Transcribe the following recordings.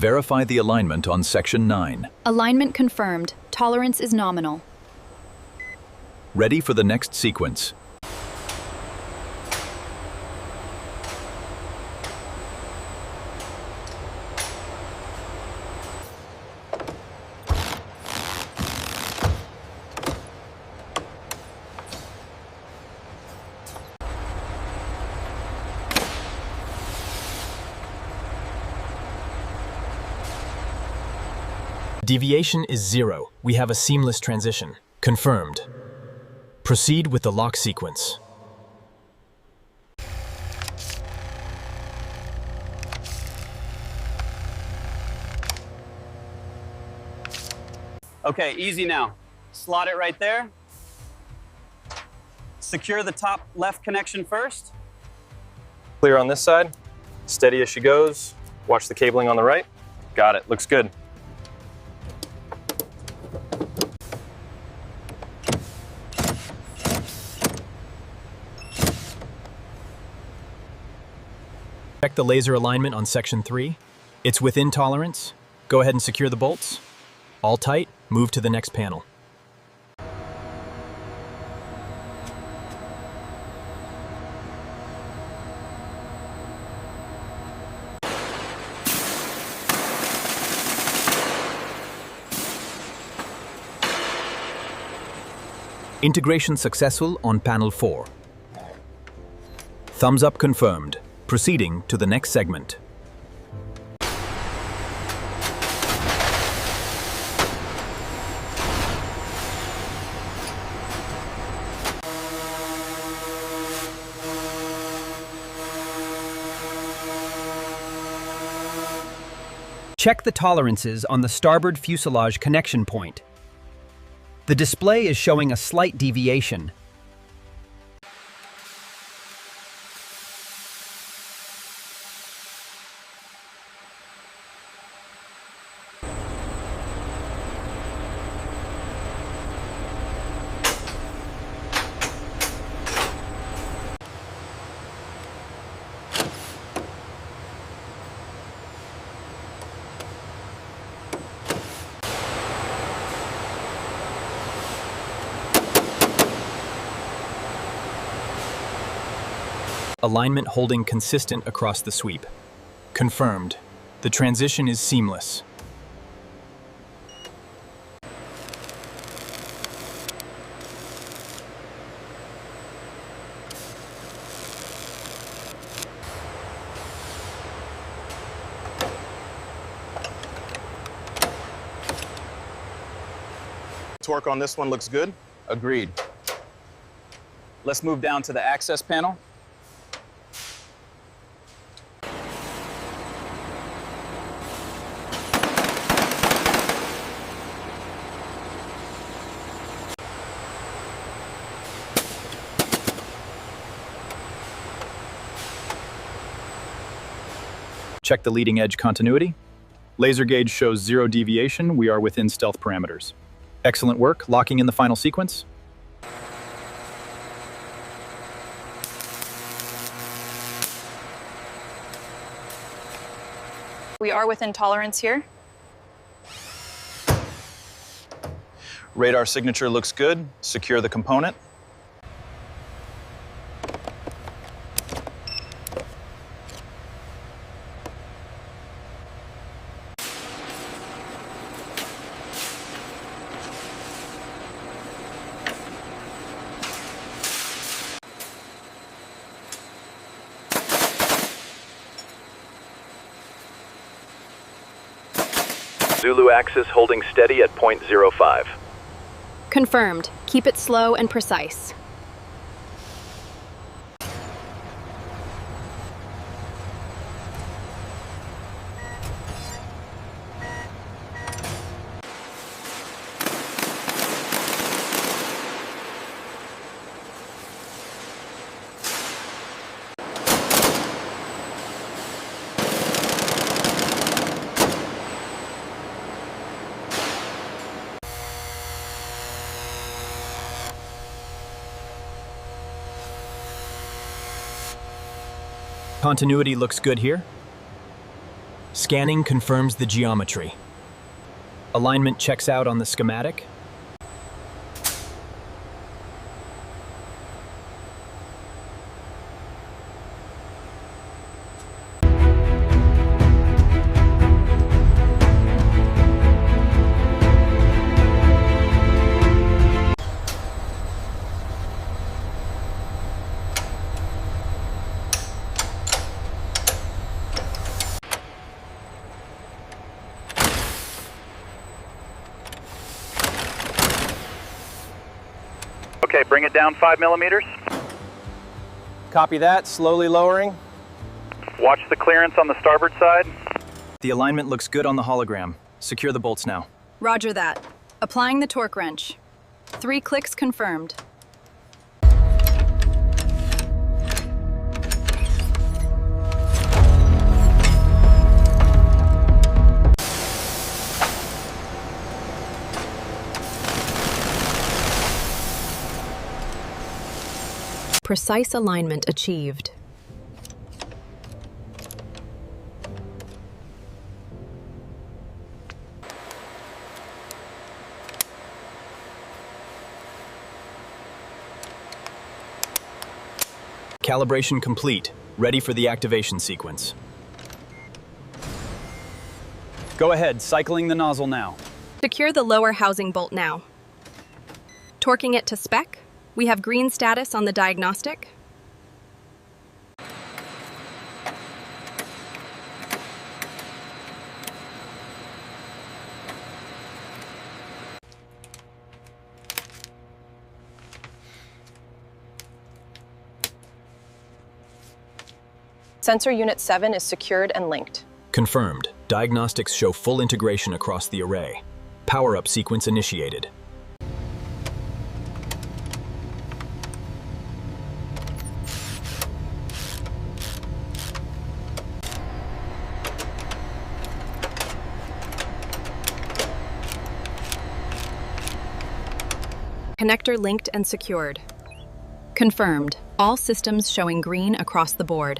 Verify the alignment on Section 9. Alignment confirmed. Tolerance is nominal. Ready for the next sequence. Deviation is 0. We have a seamless transition. Confirmed. Proceed with the lock sequence. Okay, easy now. Slot it right there. Secure the top left connection first. Clear on this side. Steady as she goes. Watch the cabling on the right. Got it. Looks good. Check the laser alignment on Section 3. It's within tolerance. Go ahead and secure the bolts. All tight, move to the next panel. Integration successful on panel 4. Thumbs up confirmed. Proceeding to the next segment. Check the tolerances on the starboard fuselage connection point. The display is showing a slight deviation. Alignment holding consistent across the sweep. Confirmed. The transition is seamless. Torque on this one looks good. Agreed. Let's move down to the access panel. Check the leading edge continuity. Laser gauge shows 0 deviation. We are within stealth parameters. Excellent work. Locking in the final sequence. We are within tolerance here. Radar signature looks good. Secure the component. Zulu axis holding steady at 0.05. Confirmed. Keep it slow and precise. Continuity looks good here. Scanning confirms the geometry. Alignment checks out on the schematic. Okay, bring it down 5 millimeters. Copy that, slowly lowering. Watch the clearance on the starboard side. The alignment looks good on the hologram. Secure the bolts now. Roger that. Applying the torque wrench. 3 clicks confirmed. Precise alignment achieved. Calibration complete. Ready for the activation sequence. Go ahead, cycling the nozzle now. Secure the lower housing bolt now. Torquing it to spec. We have green status on the diagnostic. Sensor Unit 7 is secured and linked. Confirmed. Diagnostics show full integration across the array. Power-up sequence initiated. Connector linked and secured. Confirmed. All systems showing green across the board.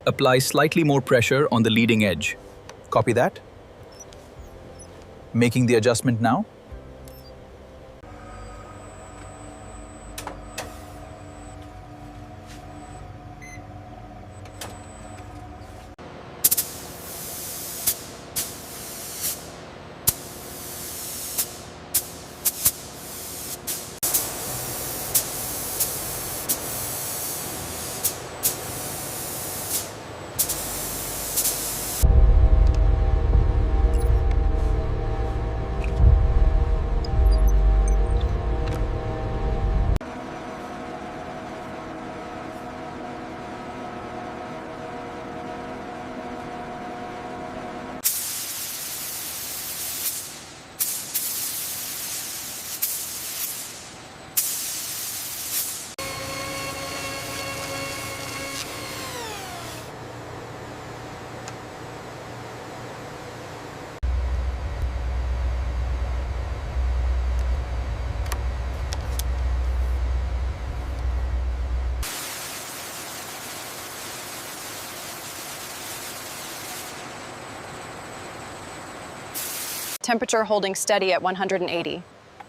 Apply slightly more pressure on the leading edge. Copy that? Making the adjustment now. Temperature holding steady at 180.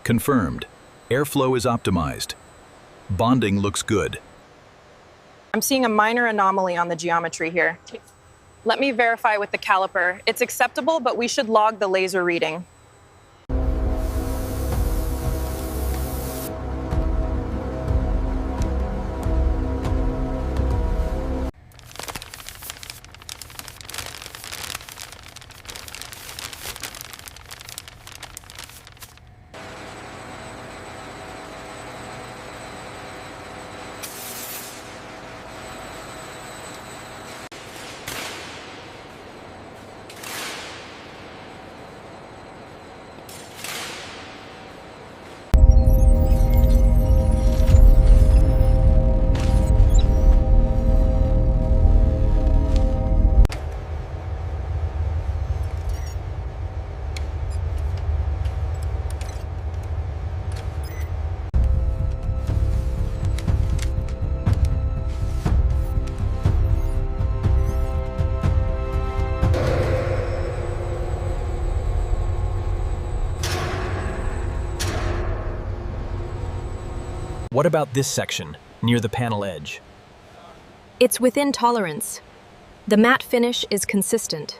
Confirmed. Airflow is optimized. Bonding looks good. I'm seeing a minor anomaly on the geometry here. Let me verify with the caliper. It's acceptable, but we should log the laser reading. What about this section, near the panel edge? It's within tolerance. The matte finish is consistent.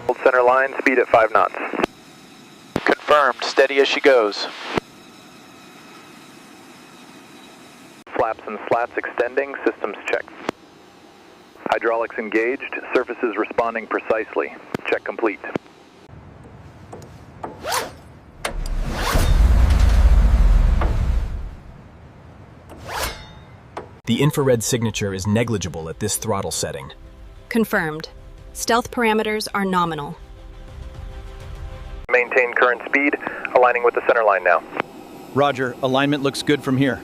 Hold center line, speed at 5 knots. Confirmed, steady as she goes. Flaps and slats extending, systems checked. Hydraulics engaged, surfaces responding precisely. Check complete. The infrared signature is negligible at this throttle setting. Confirmed. Stealth parameters are nominal. Maintain current speed, aligning with the center line now. Roger, alignment looks good from here.